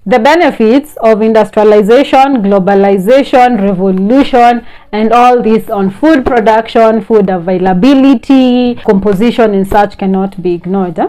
The benefits of industrialization, globalization, revolution, and all this on food production, food availability, composition and such cannot be ignored.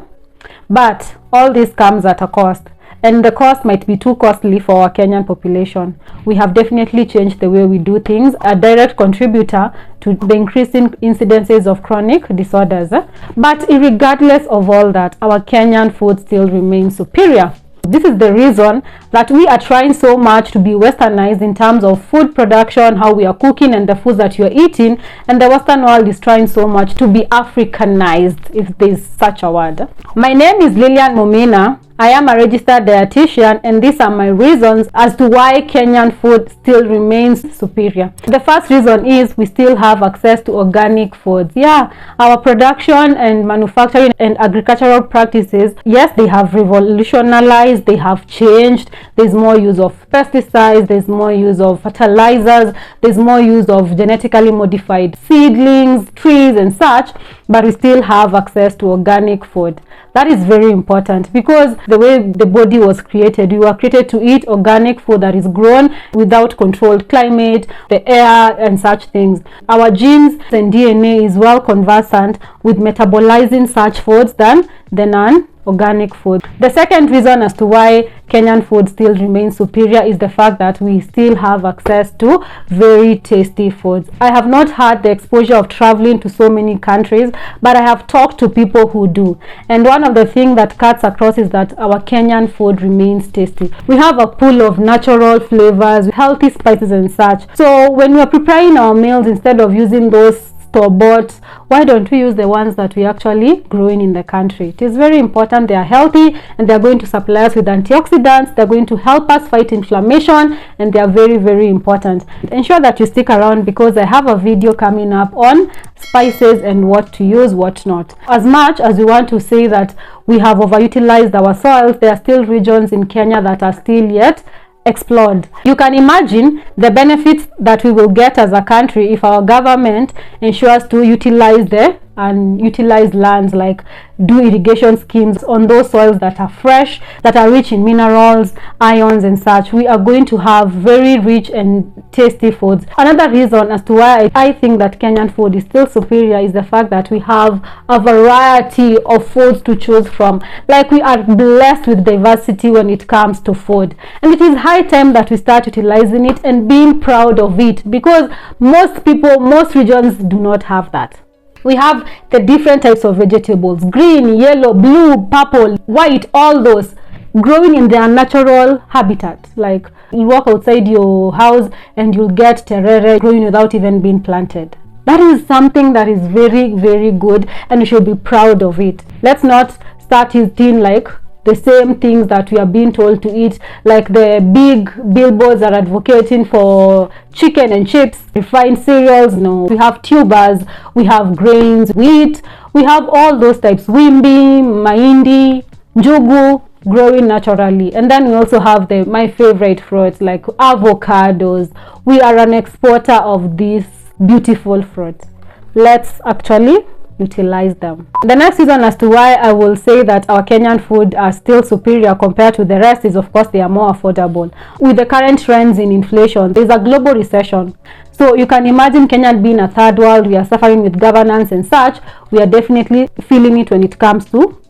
But all this comes at a cost. And the cost might be too costly for our Kenyan population. We have definitely changed the way we do things, a direct contributor to the increasing incidences of chronic disorders. But regardless of all that, our Kenyan food still remains superior. This is the reason that we are trying so much to be westernized in terms of food production, how we are cooking and the foods that you are eating, and the Western world is trying so much to be Africanized, if there is such a word. My name is Lilian Momina. I am a registered dietitian, and these are my reasons as to why Kenyan food still remains superior. The first reason is we still have access to organic foods. Yeah, our production and manufacturing and agricultural practices, yes, they have revolutionized, they have changed. There's more use of pesticides, there's more use of fertilizers, there's more use of genetically modified seedlings, trees and such, but we still have access to organic food. That is very important because the way the body was created, we were created to eat organic food that is grown without controlled climate, the air and such things. Our genes and DNA is well conversant with metabolizing such foods than the non-organic food. The second reason as to why Kenyan food still remains superior is the fact that we still have access to very tasty foods. I have not had the exposure of traveling to so many countries, but I have talked to people who do. And one of the things that cuts across is that our Kenyan food remains tasty. We have a pool of natural flavors, healthy spices and such. So when we are preparing our meals, instead of using those store-bought, why don't we use the ones that we actually growing in the country? It is very important. They are healthy and they are going to supply us with antioxidants. They are going to help us fight inflammation, and they are very, very important. Ensure that you stick around because I have a video coming up on spices and what to use, what not. As much as we want to say that we have overutilized our soils, there are still regions in Kenya that are still yet explored. You can imagine the benefits that we will get as a country if our government ensures to utilize the unutilized lands, like do irrigation schemes on those soils that are fresh, that are rich in minerals, ions and such. We are going to have very rich and tasty foods. Another reason as to why I think that Kenyan food is still superior is the fact that we have a variety of foods to choose from. Like, we are blessed with diversity when it comes to food, and it is high time that we start utilizing it and being proud of it, because most people, most regions do not have that. We have the different types of vegetables: green, yellow, blue, purple, white, all those growing in their natural habitat. Like, you walk outside your house and you'll get terere growing without even being planted. That is something that is very, very good, and we should be proud of it. Let's not start eating like the same things that we are being told to eat, like the big billboards are advocating for chicken and chips, refined cereals. No, we have tubers, we have grains, wheat, we have all those types, wimbi, mahindi, njugu, growing naturally. And then we also have my favorite fruits like avocados. We are an exporter of these beautiful fruits. Let's actually utilize them. The next reason as to why I will say that our Kenyan food are still superior compared to the rest is, of course, they are more affordable. With the current trends in inflation, there's a global recession. So you can imagine Kenya being a third world. We are suffering with governance and such. We are definitely feeling it when it comes to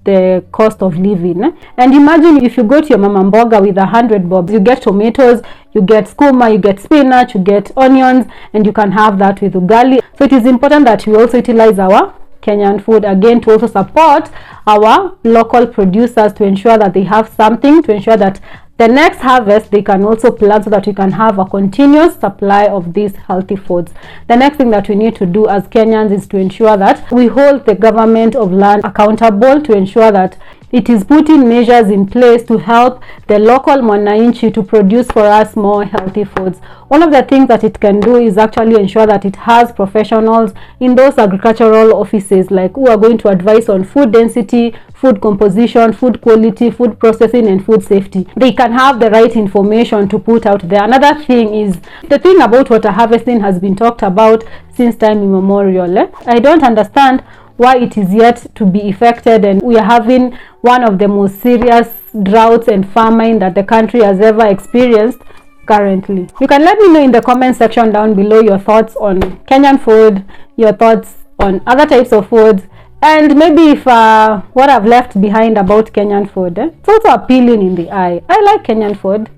the cost of living. And imagine if you go to your mama mboga with 100 bob, you get tomatoes, you get skuma, you get spinach, you get onions, and you can have that with ugali. So it is important that we also utilize our Kenyan food, again, to also support our local producers, to ensure that they have something, to ensure that the next harvest they can also plant, so that we can have a continuous supply of these healthy foods. The next thing that we need to do as Kenyans is to ensure that we hold the government of land accountable, to ensure that it is putting measures in place to help the local mwananchi to produce for us more healthy foods. One of the things that it can do is actually ensure that it has professionals in those agricultural offices, like, who are going to advise on food density, food composition, food quality, food processing and food safety. They can have the right information to put out there. Another thing is, the thing about water harvesting has been talked about since time immemorial. I don't understand why it is yet to be effected, and we are having one of the most serious droughts and famine that the country has ever experienced currently. You can let me know in the comment section down below your thoughts on Kenyan food, your thoughts on other types of foods, and maybe if what I've left behind about Kenyan food, it's also appealing in the eye. I like Kenyan food,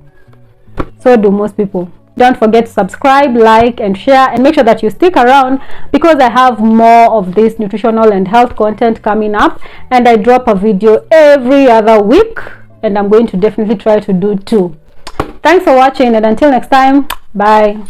so do most people. Don't forget to subscribe, like, and share, and make sure that you stick around, because I have more of this nutritional and health content coming up, and I drop a video every other week, and I'm going to definitely try to do 2. Thanks for watching, and until next time, bye.